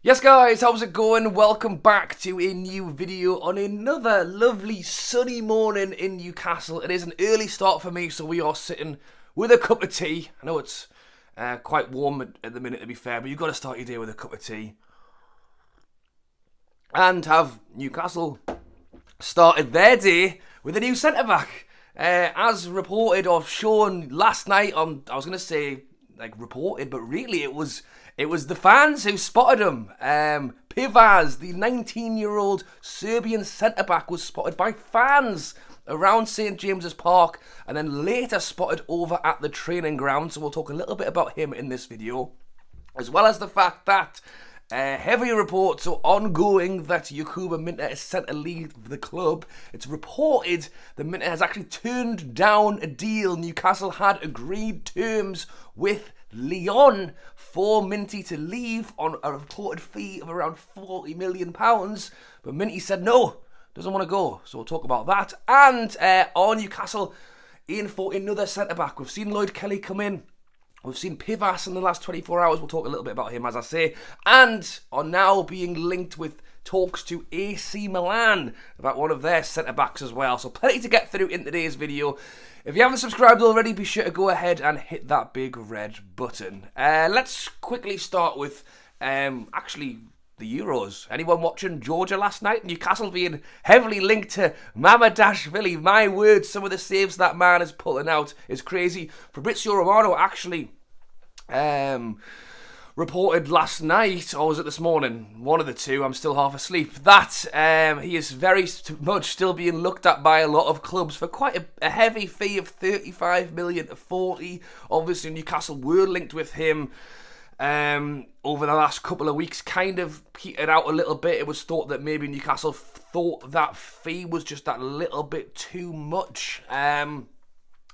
Yes guys, how's it going? Welcome back to a new video on another lovely sunny morning in Newcastle. It is an early start for me, so we are sitting with a cup of tea. I know it's quite warm at the minute, to be fair, but you've got to start your day with a cup of tea. And have Newcastle started their day with a new centre-back. As reported or shown last night on, I was going to say like reported, but really it was the fans who spotted him. Thiaw, the 19-year-old Serbian centre-back, was spotted by fans around St James's Park and then later spotted over at the training ground. So we'll talk a little bit about him in this video, as well as the fact that heavy reports are ongoing that Yakuba Minter is set to leave the club. It's reported that Minter has actually turned down a deal. Newcastle had agreed terms with Lyon for Minty to leave on a reported fee of around £40 million, but Minty said no, doesn't want to go. So we'll talk about that. And on Newcastle in for another centre-back. We've seen Lloyd Kelly come in. We've seen Thiaw in the last 24 hours. We'll talk a little bit about him, as I say. And are now being linked with talks to AC Milan about one of their centre-backs as well. So plenty to get through in today's video. If you haven't subscribed already, be sure to go ahead and hit that big red button. Let's quickly start with actually the Euros. Anyone watching Georgia last night? Newcastle being heavily linked to Mamardashvili. My word, some of the saves that man is pulling out is crazy. Fabrizio Romano actually reported last night, or was it this morning? One of the two, I'm still half asleep, that he is very much still being looked at by a lot of clubs for quite a heavy fee of 35 million to 40. Obviously Newcastle were linked with him over the last couple of weeks, kind of petered out a little bit. It was thought that maybe Newcastle thought that fee was just that little bit too much, and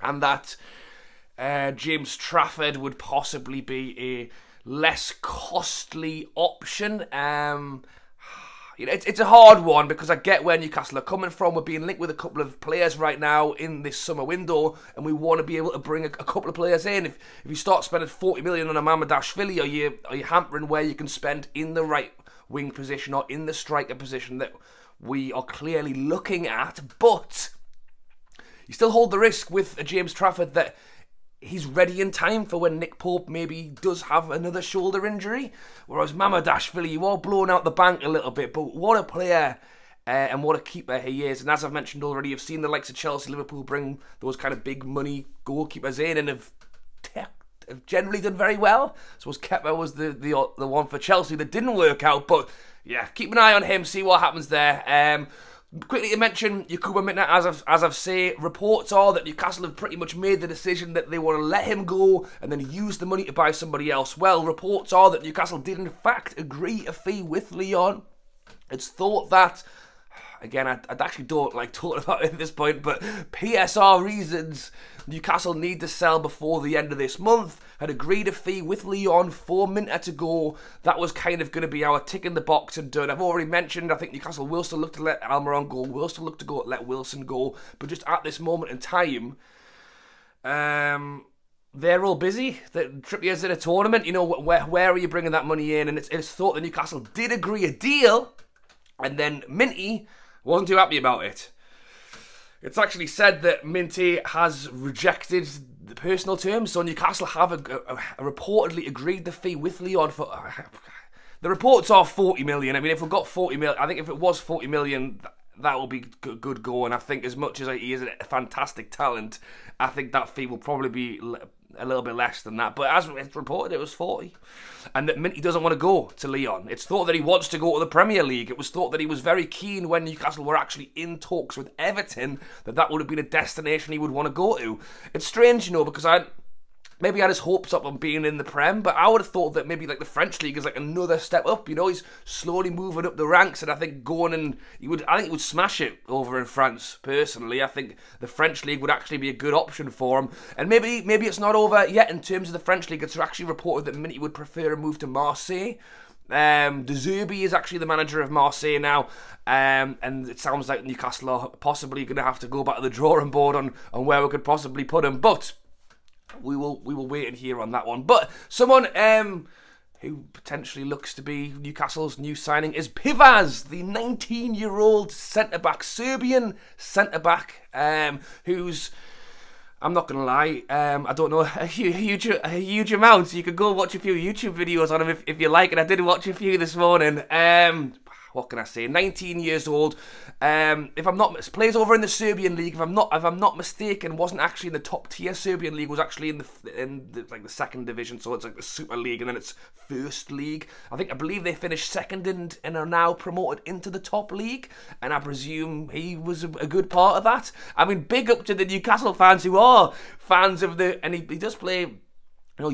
that James Trafford would possibly be a less costly option. It's a hard one because I get where Newcastle are coming from. We're being linked with a couple of players right now in this summer window, and we want to be able to bring a couple of players in. If you start spending 40 million on a Mamardashvili, are you hampering where you can spend in the right wing position or in the striker position that we are clearly looking at? But you still hold the risk with a James Trafford that he's ready in time for when Nick Pope maybe does have another shoulder injury. Whereas Mamardashvili, you are blowing out the bank a little bit, but what a player and what a keeper he is. And as I've mentioned already, you've seen the likes of Chelsea, Liverpool bring those kind of big money goalkeepers in and have generally done very well. So Kepa was the one for Chelsea that didn't work out, but yeah, keep an eye on him, see what happens there. Quickly to mention Yakuba Minter, as I've said, reports are that Newcastle have pretty much made the decision that they want to let him go and then use the money to buy somebody else. Well, reports are that Newcastle did in fact agree a fee with Lyon. It's thought that, again, I actually don't like talking about it at this point, but PSR reasons, Newcastle need to sell before the end of this month, had agreed a fee with Lyon for Minter to go. That was kind of going to be our tick in the box and done. I've already mentioned, I think Newcastle will still look to let Almiron go, will still look to let Wilson go, but just at this moment in time, they're all busy. Trippier's in a tournament, you know, where are you bringing that money in? And it's thought that Newcastle did agree a deal, and then Minty wasn't too happy about it. It's actually said that Minty has rejected the personal terms, so Newcastle have reportedly agreed the fee with Lyon for... the reports are 40 million. I mean, if we've got 40 million, I think if it was 40 million, that will be good going. I think as much as he is a fantastic talent, I think that fee will probably be a little bit less than that. But as it's reported, it was 40. And that Minty doesn't want to go to Lyon. It's thought that he wants to go to the Premier League. It was thought that he was very keen when Newcastle were actually in talks with Everton, that would have been a destination he would want to go to. It's strange, you know, because maybe had his hopes up on being in the Prem, but I would have thought that maybe like the French League is like another step up. You know, he's slowly moving up the ranks, and I think I think he would smash it over in France. Personally, I think the French League would actually be a good option for him. And maybe it's not over yet in terms of the French League. It's actually reported that Minty would prefer a move to Marseille. De Zerbi is actually the manager of Marseille now, and it sounds like Newcastle are possibly going to have to go back to the drawing board on where we could possibly put him, but we will wait and hear on that one. But someone who potentially looks to be Newcastle's new signing, is Pivaz, the 19-year-old centre-back, Serbian centre-back, who's, I'm not going to lie, I don't know a huge amount. You could go watch a few YouTube videos on him if you like, and I did watch a few this morning. What can I say? 19 years old. If I'm not, plays over in the Serbian league. If I'm not mistaken, wasn't actually in the top tier Serbian league. Was actually in the like the second division. So it's like the Super League, and then it's First League. I believe they finished second and are now promoted into the top league. And I presume he was a good part of that. I mean, big up to the Newcastle fans who are fans of the, and he does play,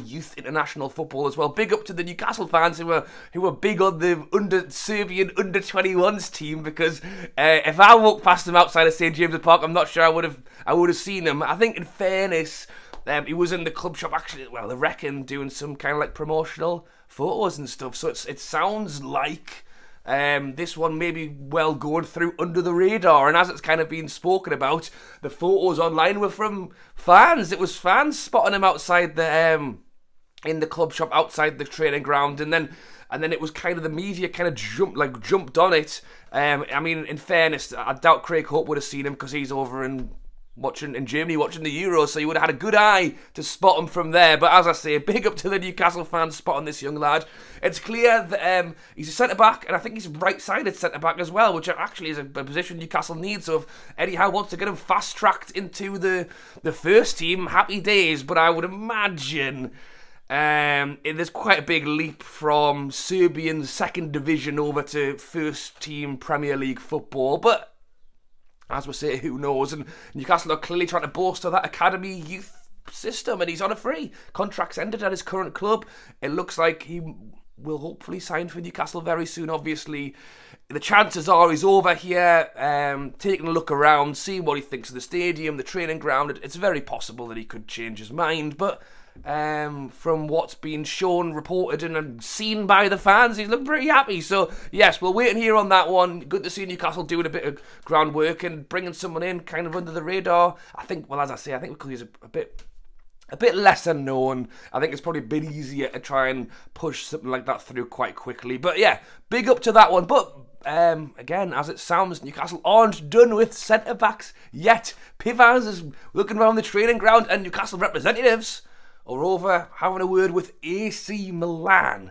youth international football as well. Big up to the Newcastle fans who were big on the Serbian under-21s team, because if I walked past them outside of St James's Park, I'm not sure I would have seen him. I think, in fairness, he was in the club shop actually. Well, they reckon doing some kind of like promotional photos and stuff. So it sounds like this one may be well going through under the radar, and as it's kind of been spoken about, the photos online were from fans. It was fans spotting him outside the in the club shop outside the training ground, and then it was kind of the media kind of jumped on it. I mean, in fairness, I doubt Craig Hope would have seen him because he's over in Germany watching the Euros, so you would have had a good eye to spot him from there. But as I say, big up to the Newcastle fans spotting this young lad. It's clear that he's a centre-back, and I think he's a right-sided centre-back as well, which actually is a position Newcastle needs. So if Eddie Howe wants to get him fast-tracked into the first team, happy days. But I would imagine there's quite a big leap from Serbian second division over to first team Premier League football. But as we say, who knows? And Newcastle are clearly trying to bolster that academy youth system, and he's on a free. Contract's ended at his current club. It looks like he will hopefully sign for Newcastle very soon. Obviously, the chances are he's over here, taking a look around, seeing what he thinks of the stadium, the training ground. It's very possible that he could change his mind, but from what's been shown, reported and seen by the fans, he's looking pretty happy. So yes, we'll wait and hear on that one. Good to see Newcastle doing a bit of groundwork and bringing someone in kind of under the radar. I think, well, as I say, I think because he's a bit lesser known, I think it's probably a bit easier to try and push something like that through quite quickly. But yeah, big up to that one. But again, as it sounds, Newcastle aren't done with centre-backs yet. Pivaz is looking around the training ground, and Newcastle representatives are over having a word with AC Milan.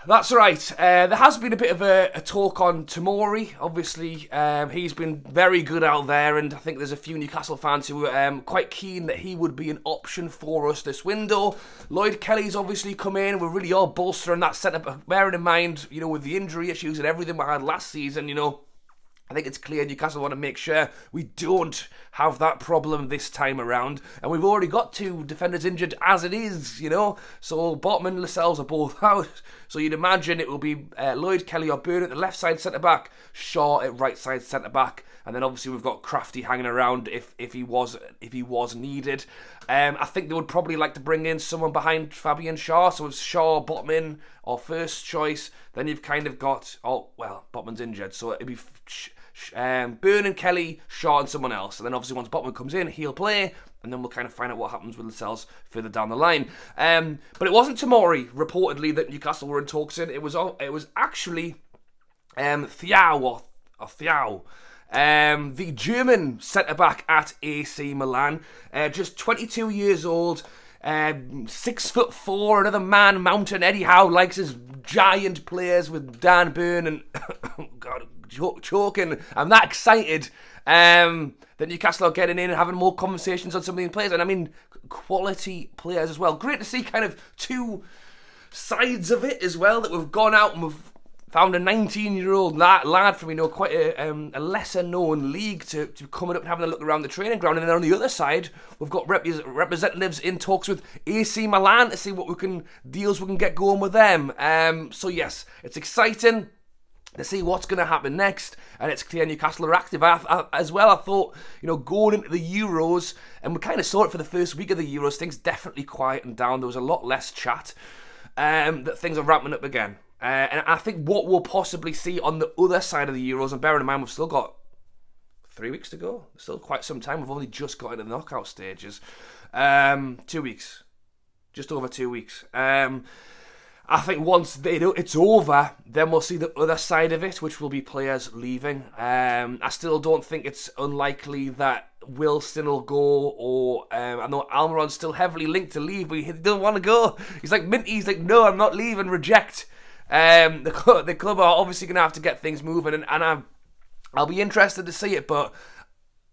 That's right. There has been a bit of a talk on Tomori. Obviously, he's been very good out there, and I think there's a few Newcastle fans who are quite keen that he would be an option for us this window. Lloyd Kelly's obviously come in. We really are bolstering that centre-back, bearing in mind, with the injury issues and everything we had last season, I think it's clear Newcastle want to make sure we don't have that problem this time around. And we've already got two defenders injured as it is, So Botman and Lascelles are both out. So you'd imagine it will be Lloyd Kelly or Byrne at the left side centre-back, Shaw at right side centre-back. And then obviously we've got Crafty hanging around if he was needed. I think they would probably like to bring in someone behind Fabian Shaw. So it's Shaw, Botman, or first choice. Then you've kind of got, Botman's injured, so it'd be Byrne and Kelly, Shaw and someone else. And then obviously once Botman comes in, he'll play, and then we'll kind of find out what happens with Lascelles further down the line. But it wasn't Tomori, reportedly, that Newcastle were in talks in. It was actually Thiaw, the German centre-back at AC Milan. Just 22 years old, 6'4", another man mountain. Eddie Howe likes his giant players with Dan Byrne and God, choking. I'm that excited that Newcastle are getting in and having more conversations on some of these players, and I mean quality players as well. Great to see kind of two sides of it as well, that we've gone out and we've found a 19-year-old lad from quite a lesser known league to coming up and having a look around the training ground. And then on the other side, we've got representatives in talks with AC Milan to see what deals we can get going with them. So yes, it's exciting to see what's going to happen next, and it's clear Newcastle are active. As well, I thought, going into the Euros, and we kind of saw it for the first week of the Euros, things definitely quietened down. There was a lot less chat, that things are ramping up again. And I think what we'll possibly see on the other side of the Euros, and bearing in mind we've still got 3 weeks to go, still quite some time, we've only just got into the knockout stages, 2 weeks, just over 2 weeks. I think once it's over, then we'll see the other side of it, which will be players leaving. I still don't think it's unlikely that Wilson will go, or I know Almiron's still heavily linked to leave, but he doesn't want to go. He's like Minty, he's like, no, I'm not leaving, reject. The club are obviously going to have to get things moving, and I'll be interested to see it, but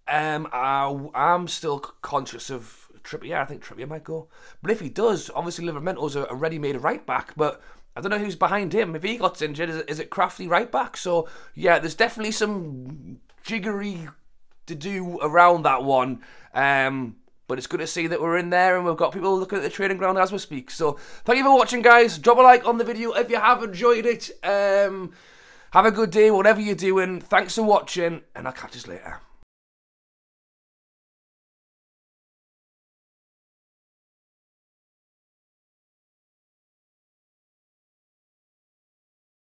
I'm still conscious of Trippier. I think Trippier might go. But if he does, obviously Livermento's a ready-made right back, but I don't know who's behind him. If he got injured, is it Crafty right back? So, yeah, there's definitely some jiggery to do around that one. But it's good to see that we're in there and we've got people looking at the training ground as we speak. So, thank you for watching, guys. Drop a like on the video if you have enjoyed it. Have a good day, whatever you're doing. Thanks for watching, and I'll catch you later.